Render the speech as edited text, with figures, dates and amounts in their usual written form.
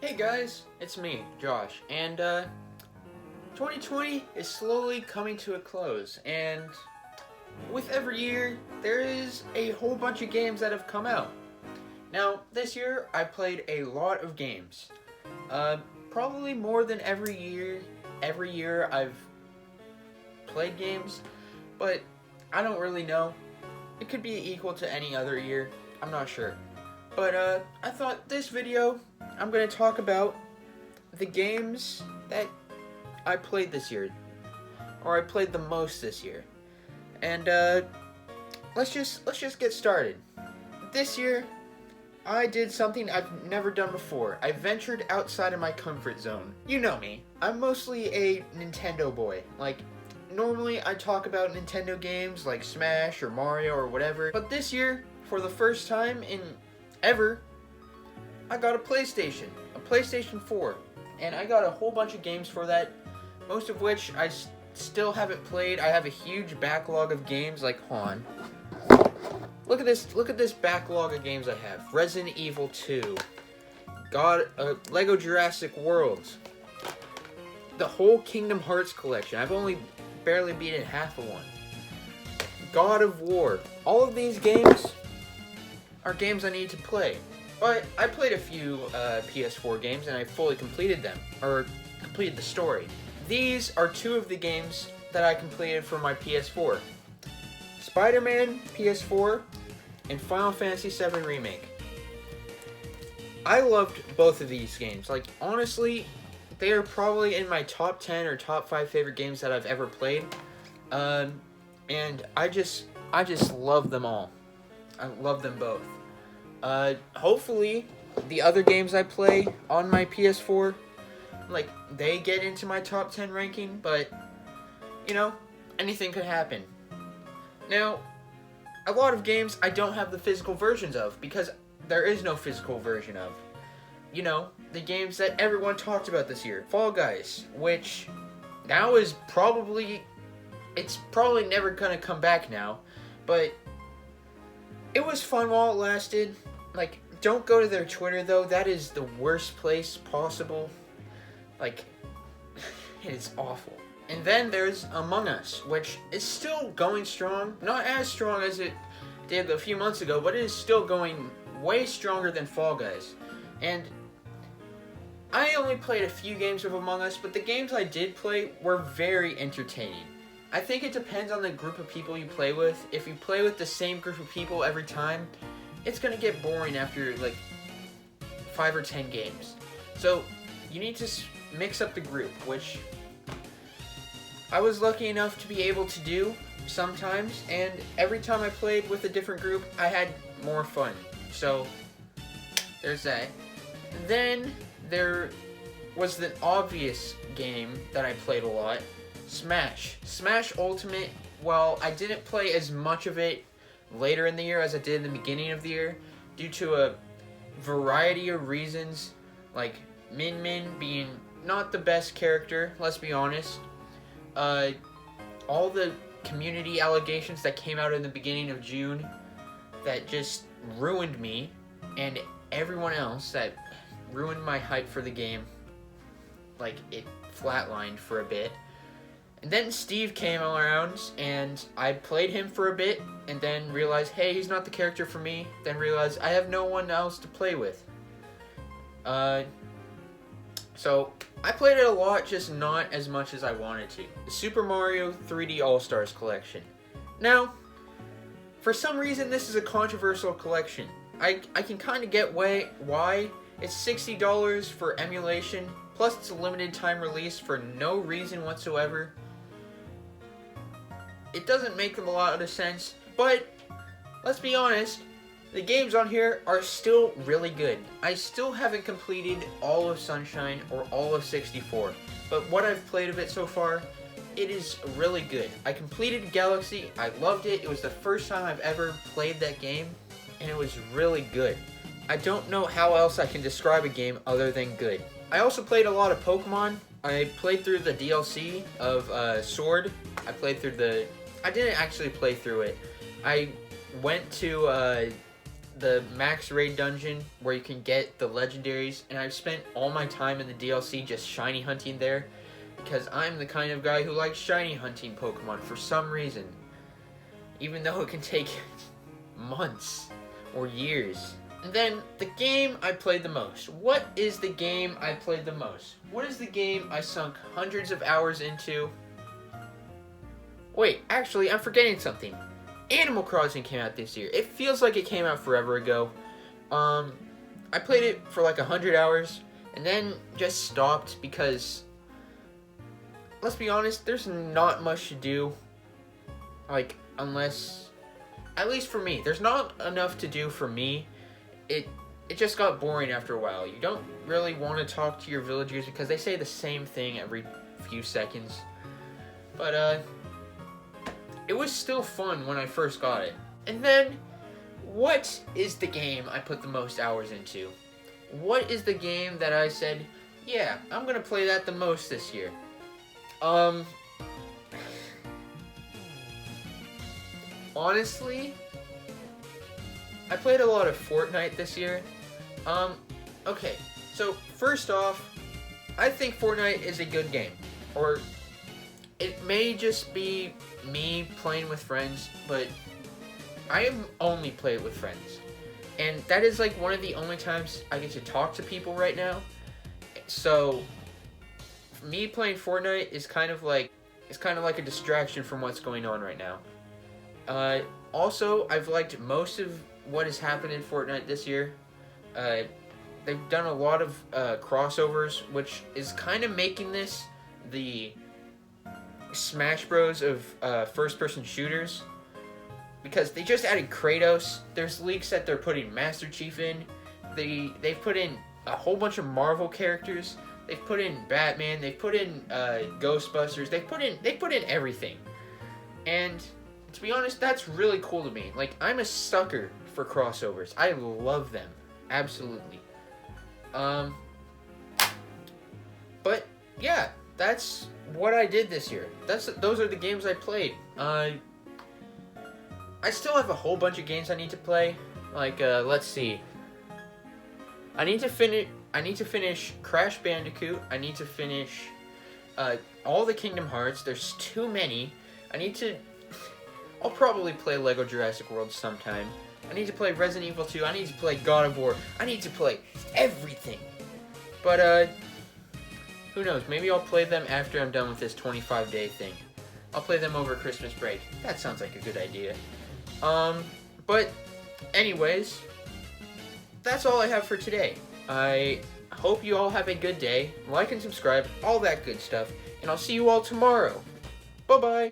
Hey guys, it's me, Josh, and 2020 is slowly coming to a close, and with every year, there is a whole bunch of games that have come out. Now, this year, I played a lot of games. Probably more than every year. Every year I've played games, but I don't really know. It could be equal to any other year, I'm not sure. But I thought this video, I'm going to talk about the games that I played this year, or I played the most this year. And let's just get started. This year, I did something I've never done before. I ventured outside of my comfort zone. You know me. I'm mostly a Nintendo boy. Like, normally I talk about Nintendo games like Smash or Mario or whatever. But this year, for the first time in ever, I got a PlayStation 4. And I got a whole bunch of games for that, most of which I still haven't played. I have a huge backlog of games like Look at this backlog of games I have. Resident Evil 2, Lego Jurassic World, the whole Kingdom Hearts collection. I've only barely beaten half of one. God of War. All of these games are games I need to play. But I played a few PS4 games and I fully completed them, or completed the story. These are two of the games that I completed for my PS4. Spider-Man PS4 and Final Fantasy VII Remake. I loved both of these games. Like, honestly, they are probably in my top 10 or top 5 favorite games that I've ever played. And I just love them all. I love them both. Hopefully, the other games I play on my PS4, like, they get into my top 10 ranking, but, you know, anything could happen. Now, a lot of games I don't have the physical versions of, because there is no physical version of. You know, the games that everyone talked about this year. Fall Guys, which now is it's probably never gonna come back now, but it was fun while it lasted. Like, don't go to their Twitter though, that is the worst place possible. Like, it is awful. And then there's Among Us, which is still going strong. Not as strong as it did a few months ago, but it is still going way stronger than Fall Guys. And I only played a few games of Among Us, but the games I did play were very entertaining. I think it depends on the group of people you play with. If you play with the same group of people every time, it's gonna get boring after like 5 or 10 games. So you need to mix up the group, which I was lucky enough to be able to do sometimes, and every time I played with a different group, I had more fun. So there's that. Then there was the obvious game that I played a lot, Smash. Smash Ultimate, well, I didn't play as much of it later in the year as I did in the beginning of the year, due to a variety of reasons, like Min Min being not the best character, let's be honest. All the community allegations that came out in the beginning of June that just ruined me, and everyone else that ruined my hype for the game. Like, it flatlined for a bit. And then Steve came around, and I played him for a bit, and then realized, hey, he's not the character for me. Then realized I have no one else to play with. So I played it a lot, just not as much as I wanted to. The Super Mario 3D All-Stars collection. Now, for some reason, this is a controversial collection. I can kind of get why. It's $60 for emulation, plus it's a limited time release for no reason whatsoever. It doesn't make a lot of sense, but let's be honest, the games on here are still really good. I still haven't completed all of Sunshine or all of 64, but what I've played of it so far, it is really good. I completed Galaxy, I loved it, it was the first time I've ever played that game, and it was really good. I don't know how else I can describe a game other than good. I also played a lot of Pokemon. I played through the DLC of Sword. I didn't actually play through it. I went to the max raid dungeon where you can get the legendaries, and I've spent all my time in the DLC just shiny hunting there because I'm the kind of guy who likes shiny hunting Pokemon for some reason, even though it can take months or years. And then the game I played the most. What is the game I played the most? What is the game I sunk hundreds of hours into? Wait, actually, I'm forgetting something. Animal Crossing came out this year. It feels like it came out forever ago. I played it for like 100 hours and then just stopped because, let's be honest, there's not much to do. Like, unless, at least for me, there's not enough to do for me. It just got boring after a while. You don't really want to talk to your villagers because they say the same thing every few seconds. But, it was still fun when I first got it. And then, what is the game I put the most hours into? What is the game that I said, yeah, I'm gonna play that the most this year? Honestly, I played a lot of Fortnite this year. Okay, so first off, I think Fortnite is a good game. Or, it may just be me playing with friends, but I only play it with friends. And that is like one of the only times I get to talk to people right now. So, me playing Fortnite is kind of like a distraction from what's going on right now. Also, I've liked most of what has happened in Fortnite this year. They've done a lot of crossovers, which is kind of making this the Smash Bros of first-person shooters, because they just added Kratos. There's leaks that they're putting Master Chief in. They've put in a whole bunch of Marvel characters. They've put in Batman. They've put in Ghostbusters. They've put in everything. And to be honest, that's really cool to me. Like, I'm a sucker for crossovers. I love them, absolutely. But yeah, that's what I did this year. Those are the games I played. I still have a whole bunch of games I need to play. Like, let's see. I need to finish Crash Bandicoot. I need to finish all the Kingdom Hearts. There's too many. I'll probably play Lego Jurassic World sometime. I need to play Resident Evil 2. I need to play God of War. I need to play everything. But, who knows? Maybe I'll play them after I'm done with this 25-day thing. I'll play them over Christmas break. That sounds like a good idea. But anyways, that's all I have for today. I hope you all have a good day. Like and subscribe, all that good stuff. And I'll see you all tomorrow. Bye-bye.